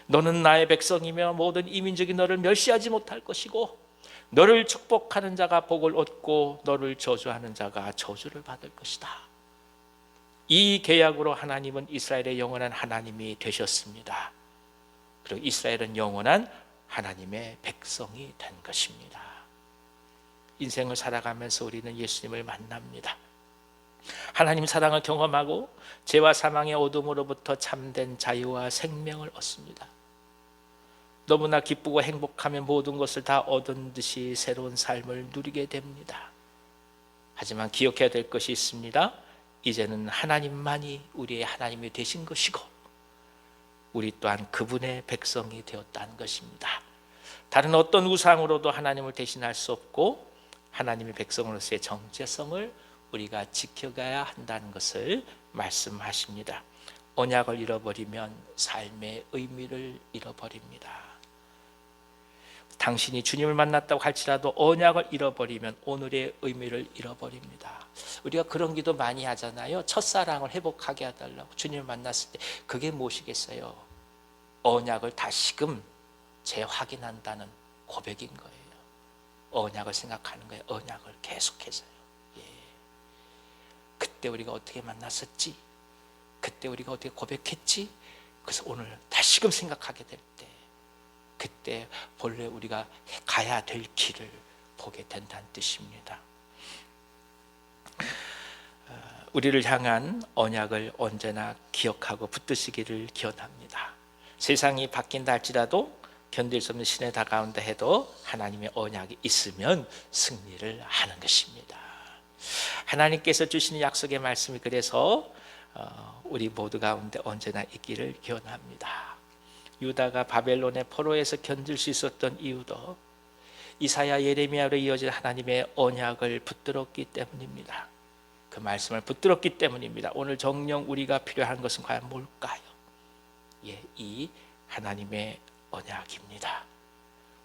너는 나의 백성이며 모든 이민족이 너를 멸시하지 못할 것이고 너를 축복하는 자가 복을 얻고 너를 저주하는 자가 저주를 받을 것이다. 이 계약으로 하나님은 이스라엘의 영원한 하나님이 되셨습니다. 그리고 이스라엘은 영원한 하나님의 백성이 된 것입니다. 인생을 살아가면서 우리는 예수님을 만납니다. 하나님 사랑을 경험하고 죄와 사망의 어둠으로부터 참된 자유와 생명을 얻습니다. 너무나 기쁘고 행복하며 모든 것을 다 얻은 듯이 새로운 삶을 누리게 됩니다. 하지만 기억해야 될 것이 있습니다. 이제는 하나님만이 우리의 하나님이 되신 것이고 우리 또한 그분의 백성이 되었다는 것입니다. 다른 어떤 우상으로도 하나님을 대신할 수 없고 하나님의 백성으로서의 정체성을 우리가 지켜가야 한다는 것을 말씀하십니다. 언약을 잃어버리면 삶의 의미를 잃어버립니다. 당신이 주님을 만났다고 할지라도 언약을 잃어버리면 오늘의 의미를 잃어버립니다. 우리가 그런 기도 많이 하잖아요. 첫사랑을 회복하게 해달라고. 주님을 만났을 때 그게 무엇이겠어요? 언약을 다시금 재확인한다는 고백인 거예요. 언약을 생각하는 거예요. 언약을 계속해서요. 예. 그때 우리가 어떻게 만났었지? 그때 우리가 어떻게 고백했지? 그래서 오늘 다시금 생각하게 될 때 그때 본래 우리가 가야 될 길을 보게 된다는 뜻입니다. 우리를 향한 언약을 언제나 기억하고 붙드시기를 기원합니다. 세상이 바뀐다 할지라도 견딜 수 없는 신에 다가온다 해도 하나님의 언약이 있으면 승리를 하는 것입니다. 하나님께서 주시는 약속의 말씀이 그래서 우리 모두 가운데 언제나 있기를 기원합니다. 유다가 바벨론의 포로에서 견딜 수 있었던 이유도 이사야 예레미야로 이어진 하나님의 언약을 붙들었기 때문입니다. 그 말씀을 붙들었기 때문입니다. 오늘 정녕 우리가 필요한 것은 과연 뭘까요? 이 하나님의 언약입니다.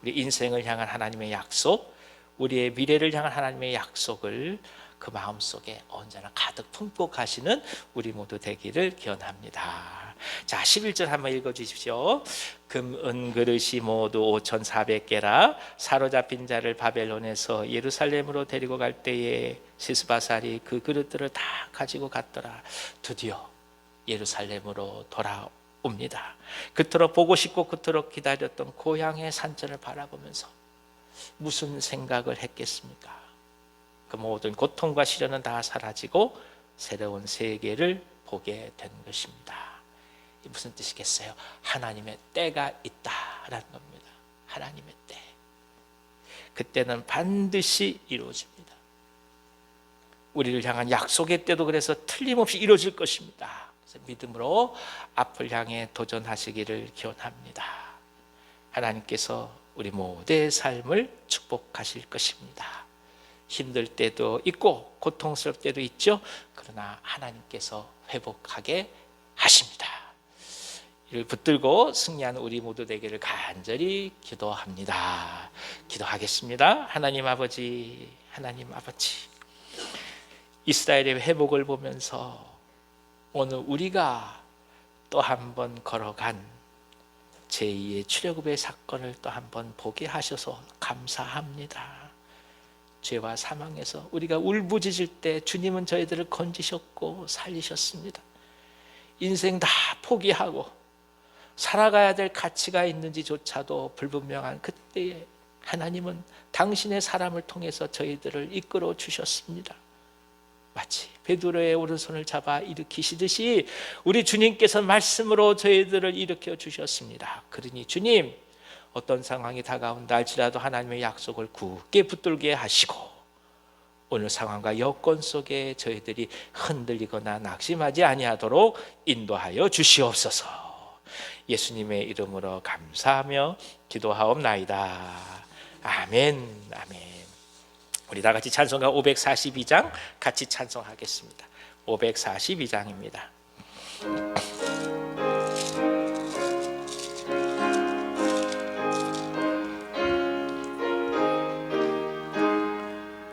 우리 인생을 향한 하나님의 약속, 우리의 미래를 향한 하나님의 약속을 그 마음속에 언제나 가득 품고 가시는 우리 모두 되기를 기원합니다. 자, 11절 한번 읽어주십시오. 금, 은 그릇이 모두 5,400개라 사로잡힌 자를 바벨론에서 예루살렘으로 데리고 갈 때에 시스바살이 그 그릇들을 다 가지고 갔더라. 드디어 예루살렘으로 돌아옵니다. 그토록 보고 싶고 그토록 기다렸던 고향의 산전을 바라보면서 무슨 생각을 했겠습니까? 그 모든 고통과 시련은 다 사라지고 새로운 세계를 보게 된 것입니다. 이 무슨 뜻이겠어요? 하나님의 때가 있다라는 겁니다. 하나님의 때. 그때는 반드시 이루어집니다. 우리를 향한 약속의 때도 그래서 틀림없이 이루어질 것입니다. 그래서 믿음으로 앞을 향해 도전하시기를 기원합니다. 하나님께서 우리 모두의 삶을 축복하실 것입니다. 힘들 때도 있고 고통스러울 때도 있죠. 그러나 하나님께서 회복하게 하십니다. 이를 붙들고 승리하는 우리 모두 되기를 간절히 기도합니다. 기도하겠습니다. 하나님 아버지, 하나님 아버지, 이스라엘의 회복을 보면서 오늘 우리가 또 한 번 걸어간 제2의 출애굽의 사건을 또 한 번 보게 하셔서 감사합니다. 죄와 사망에서 우리가 울부짖을 때 주님은 저희들을 건지셨고 살리셨습니다. 인생 다 포기하고 살아가야 될 가치가 있는지조차도 불분명한 그때에 하나님은 당신의 사람을 통해서 저희들을 이끌어 주셨습니다. 마치 베드로의 오른손을 잡아 일으키시듯이 우리 주님께서 말씀으로 저희들을 일으켜 주셨습니다. 그러니 주님, 어떤 상황이 다가온다 할지라도 하나님의 약속을 굳게 붙들게 하시고 오늘 상황과 여건 속에 저희들이 흔들리거나 낙심하지 아니하도록 인도하여 주시옵소서. 예수님의 이름으로 감사하며 기도하옵나이다. 아멘. 아멘. 우리 다 같이 찬송가 542장 같이 찬송하겠습니다. 542장입니다.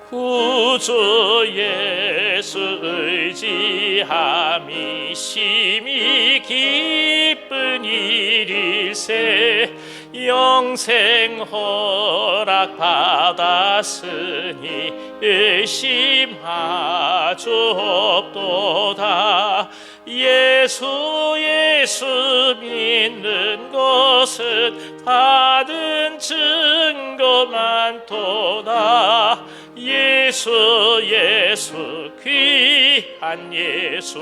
구주 예수 의지함이 심히 기쁜 일일세 영생 허락 받았으니 의심하주 없도다. 예수 믿는 것은 받은 증거 많도다. 예수 귀한 예수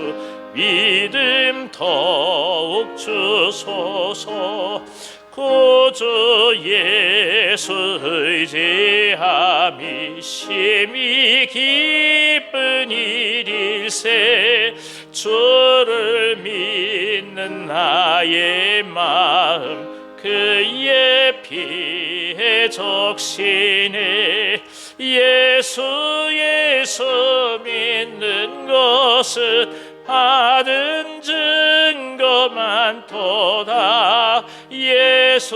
믿음 더욱 주소서. 구주 예수 의지함이 심히 기쁜 일일세 주를 믿는 나의 마음 그의 피에 적시네. 예수 믿는 것은 받은 증거 많도다. 예수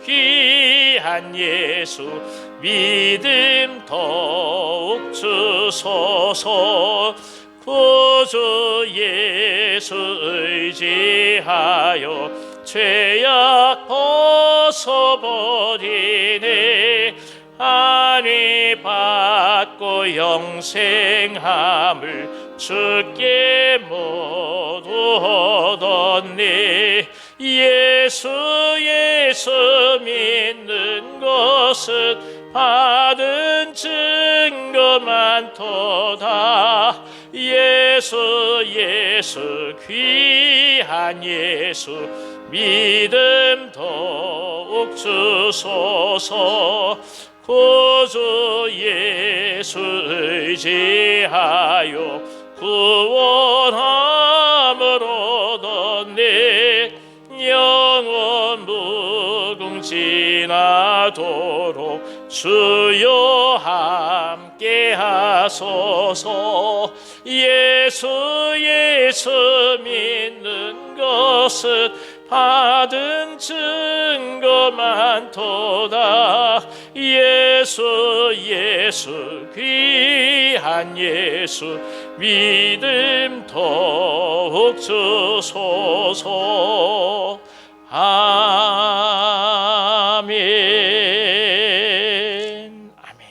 귀한 예수 믿음 더욱 주소서. 구주 예수 의지하여 죄악 벗어버리네. 안위 받고 영생함을 주께 모두 얻었네. 예수 믿는 것은 받은 증거 많도다. 예수 귀한 예수 믿음 더욱 주소서. 구주 예수 의지하여 구원함을 얻었네. 영원 무궁지나도록 주여 함께 하소서. 예수 믿는 것은 받은 증거 많도다. 예수 예수 귀한 예수 믿음 더욱 주소서. 아멘. 아멘.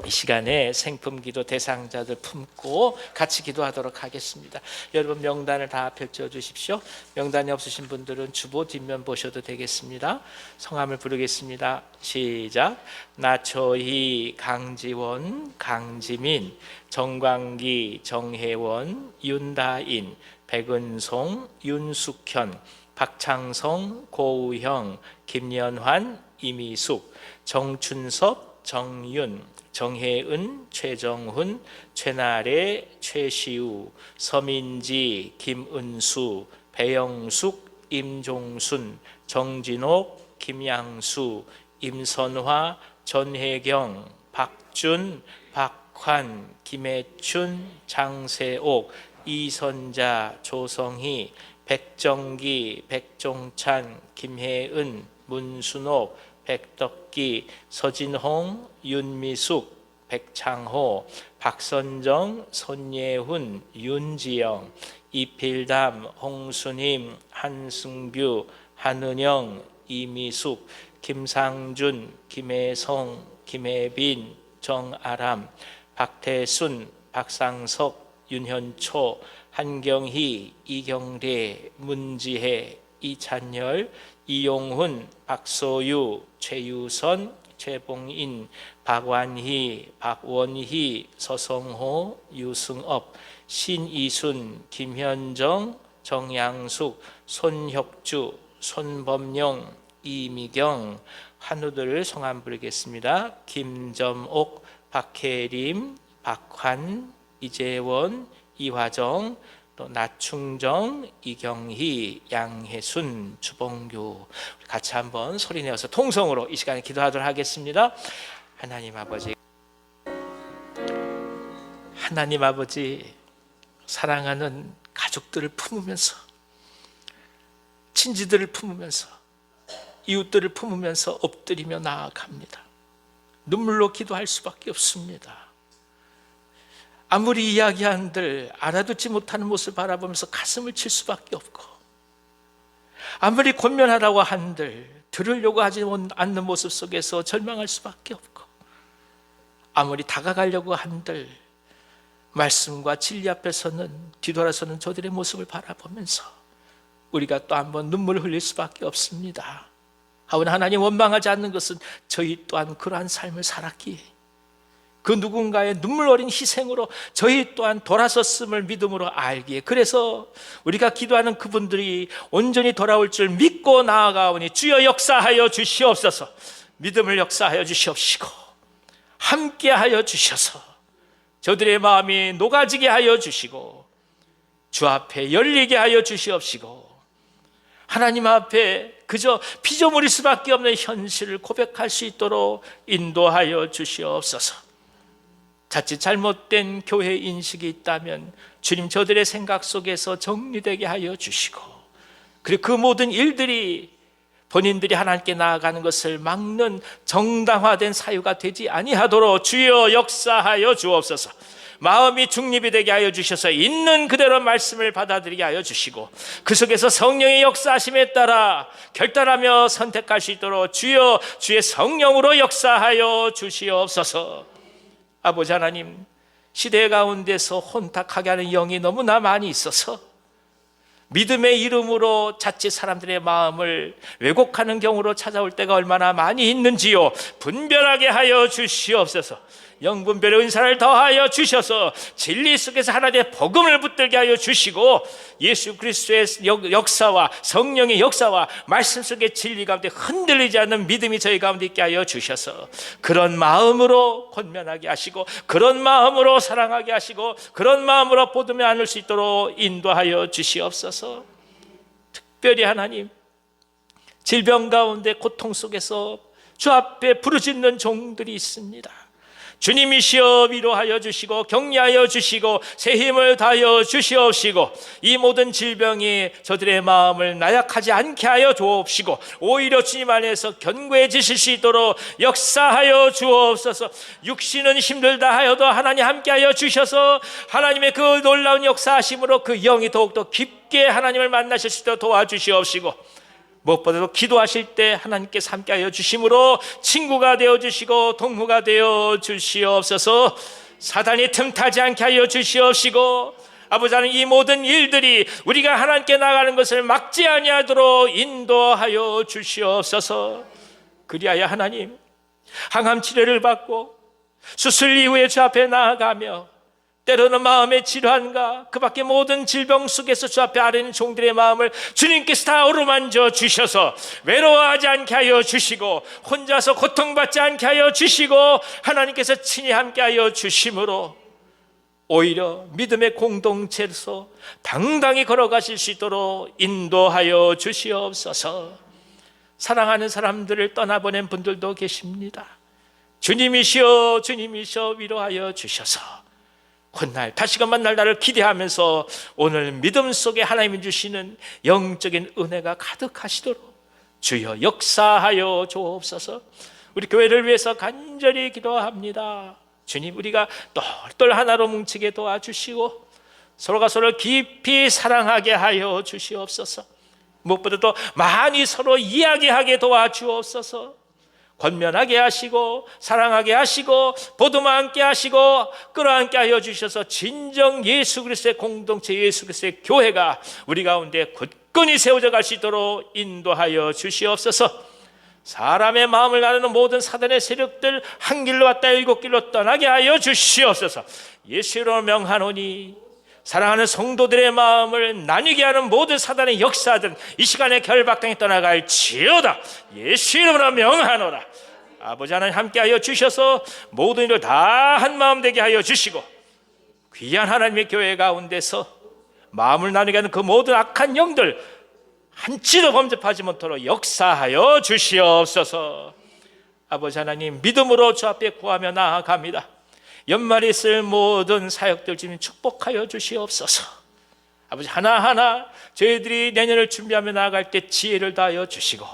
이 시간에 생품기도 대상자들 품고 같이 기도하도록 하겠습니다. 여러분 명단을 다 펼쳐 주십시오. 명단이 없으신 분들은 주보 뒷면 보셔도 되겠습니다. 성함을 부르겠습니다. 시작. 나초희, 강지원, 강지민, 정광기, 정혜원, 윤다인, 백은송, 윤숙현, 박창성, 고우형, 김연환, 이미숙, 정춘섭, 정윤, 정혜은, 최정훈, 최나래, 최시우, 서민지, 김은수, 배영숙, 임종순, 정진옥, 김양수, 임선화, 전혜경, 박준, 박환, 김혜춘, 장세옥, 이선자, 조성희, 백정기, 백종찬, 김혜은, 문순옥, 백덕기, 서진홍, 윤미숙, 백창호, 박선정, 손예훈, 윤지영, 이필담, 홍수님, 한승규, 한은영, 이미숙, 김상준, 김혜성, 김혜빈, 정아람, 박태순, 박상석, 윤현초, 한경희, 이경래, 문지혜, 이찬열, 이용훈, 박소유, 최유선, 최봉인, 박완희, 박원희, 서성호, 유승업, 신이순, 김현정, 정양숙, 손혁주, 손범용, 이미경, 한우들 성함 부르겠습니다. 김점옥, 박혜림, 박환, 이재원, 이화정, 또 나충정, 이경희, 양혜순, 주봉규, 같이 한번 소리내어서 통성으로 이 시간에 기도하도록 하겠습니다. 하나님 아버지, 하나님 아버지, 사랑하는 가족들을 품으면서, 친지들을 품으면서, 이웃들을 품으면서 엎드리며 나아갑니다. 눈물로 기도할 수밖에 없습니다. 아무리 이야기한들 알아듣지 못하는 모습을 바라보면서 가슴을 칠 수밖에 없고, 아무리 권면하라고 한들 들으려고 하지 않는 모습 속에서 절망할 수밖에 없고, 아무리 다가가려고 한들 말씀과 진리 앞에서는 뒤돌아서는 저들의 모습을 바라보면서 우리가 또 한번 눈물을 흘릴 수밖에 없습니다. 하오나 하나님, 원망하지 않는 것은 저희 또한 그러한 삶을 살았기에 그 누군가의 눈물 어린 희생으로 저희 또한 돌아섰음을 믿음으로 알기에, 그래서 우리가 기도하는 그분들이 온전히 돌아올 줄 믿고 나아가오니 주여 역사하여 주시옵소서. 믿음을 역사하여 주시옵시고 함께하여 주셔서 저들의 마음이 녹아지게 하여 주시고 주 앞에 열리게 하여 주시옵시고, 하나님 앞에 그저 피조물일 수밖에 없는 현실을 고백할 수 있도록 인도하여 주시옵소서. 자칫 잘못된 교회 인식이 있다면 주님, 저들의 생각 속에서 정리되게 하여 주시고, 그리고 그 모든 일들이 본인들이 하나님께 나아가는 것을 막는 정당화된 사유가 되지 아니하도록 주여 역사하여 주옵소서. 마음이 중립이 되게 하여 주셔서 있는 그대로 말씀을 받아들이게 하여 주시고, 그 속에서 성령의 역사하심에 따라 결단하며 선택할 수 있도록 주여 주의 성령으로 역사하여 주시옵소서. 아버지 하나님, 시대 가운데서 혼탁하게 하는 영이 너무나 많이 있어서 믿음의 이름으로 자칫 사람들의 마음을 왜곡하는 경우로 찾아올 때가 얼마나 많이 있는지요. 분별하게 하여 주시옵소서. 영분별의 은사를 더하여 주셔서 진리 속에서 하나님의 복음을 붙들게 하여 주시고, 예수 그리스도의 역사와 성령의 역사와 말씀 속의 진리 가운데 흔들리지 않는 믿음이 저희 가운데 있게 하여 주셔서 그런 마음으로 권면하게 하시고, 그런 마음으로 사랑하게 하시고, 그런 마음으로 보듬어 안을 수 있도록 인도하여 주시옵소서. 특별히 하나님, 질병 가운데 고통 속에서 주 앞에 부르짖는 종들이 있습니다. 주님이시여 위로하여 주시고 격려하여 주시고 새 힘을 다하여 주시옵시고 이 모든 질병이 저들의 마음을 나약하지 않게 하여 주옵시고 오히려 주님 안에서 견고해지실 수 있도록 역사하여 주옵소서. 육신은 힘들다 하여도 하나님 함께하여 주셔서 하나님의 그 놀라운 역사하심으로 그 영이 더욱더 깊게 하나님을 만나실 수 있도록 도와주시옵시고 무엇보다도 기도하실 때 하나님께서 함께하여 주심으로 친구가 되어주시고 동무가 되어주시옵소서. 사단이 틈타지 않게 하여 주시옵시고 아버지 하나님 이 모든 일들이 우리가 하나님께 나가는 것을 막지 아니하도록 인도하여 주시옵소서. 그리하여 하나님 항암 치료를 받고 수술 이후에 주 앞에 나아가며 때로는 마음의 질환과 그 밖에 모든 질병 속에서 주 앞에 아뢰는 종들의 마음을 주님께서 다 어루만져 주셔서 외로워하지 않게 하여 주시고 혼자서 고통받지 않게 하여 주시고 하나님께서 친히 함께 하여 주심으로 오히려 믿음의 공동체로서 당당히 걸어가실 수 있도록 인도하여 주시옵소서. 사랑하는 사람들을 떠나보낸 분들도 계십니다. 주님이시여 주님이시여 위로하여 주셔서 훗날 다시금 만날 날을 기대하면서 오늘 믿음 속에 하나님이 주시는 영적인 은혜가 가득하시도록 주여 역사하여 주옵소서. 우리 교회를 위해서 간절히 기도합니다. 주님 우리가 똘똘 하나로 뭉치게 도와주시고 서로가 서로를 깊이 사랑하게 하여 주시옵소서. 무엇보다도 많이 서로 이야기하게 도와주옵소서. 권면하게 하시고 사랑하게 하시고 보듬어 안게 하시고 끌어안게 하여 주셔서 진정 예수 그리스도의 공동체 예수 그리스도의 교회가 우리 가운데 굳건히 세워져 갈 수 있도록 인도하여 주시옵소서. 사람의 마음을 나누는 모든 사단의 세력들 한 길로 왔다 일곱 길로 떠나게 하여 주시옵소서. 예수로 명하노니 사랑하는 성도들의 마음을 나뉘게 하는 모든 사단의 역사들 이 시간에 결박당에 떠나갈지어다. 예수 이름으로 명하노라. 아버지 하나님 함께하여 주셔서 모든 일을 다 한마음 되게 하여 주시고 귀한 하나님의 교회 가운데서 마음을 나누게 하는 그 모든 악한 영들 한치도 범접하지 못하도록 역사하여 주시옵소서. 아버지 하나님 믿음으로 주 앞에 구하며 나아갑니다. 연말에 있을 모든 사역들 주님 축복하여 주시옵소서. 아버지 하나하나 저희들이 내년을 준비하며 나아갈 때 지혜를 다하여 주시고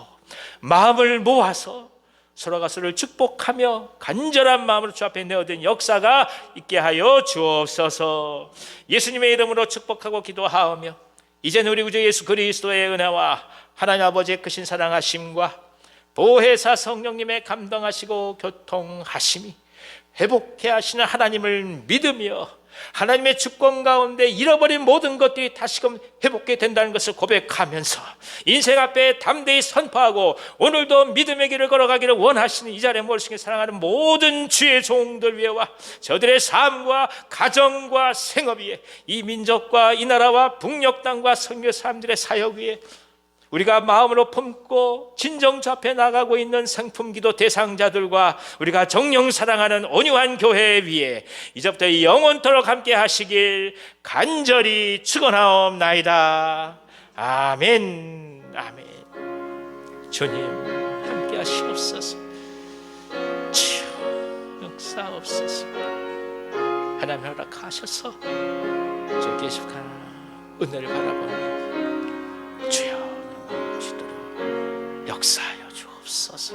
마음을 모아서 서로가 서로를 축복하며 간절한 마음으로 주 앞에 내어든 역사가 있게 하여 주옵소서. 예수님의 이름으로 축복하고 기도하오며 이제는 우리 구주 예수 그리스도의 은혜와 하나님 아버지의 크신 사랑하심과 보혜사 성령님의 감동하시고 교통하심이 회복해 하시는 하나님을 믿으며 하나님의 주권 가운데 잃어버린 모든 것들이 다시금 회복해 된다는 것을 고백하면서 인생 앞에 담대히 선포하고 오늘도 믿음의 길을 걸어가기를 원하시는 이 자리에 모르시게 사랑하는 모든 주의 종들 위에와 저들의 삶과 가정과 생업 위에 이 민족과 이 나라와 북녘 땅과 선교 사람들의 사역 위에 우리가 마음으로 품고 진정 주 앞에 나가고 있는 성품기도 대상자들과 우리가 정령 사랑하는 온유한 교회 위에 이제부터 영원토록 함께 하시길 간절히 축원하옵나이다. 아멘. 아멘. 주님 함께 하시옵소서. 주여 역사옵소서. 하나님 허락하셔서 주 계속하는 은혜를 바라보는 주여 역사하여 주옵소서.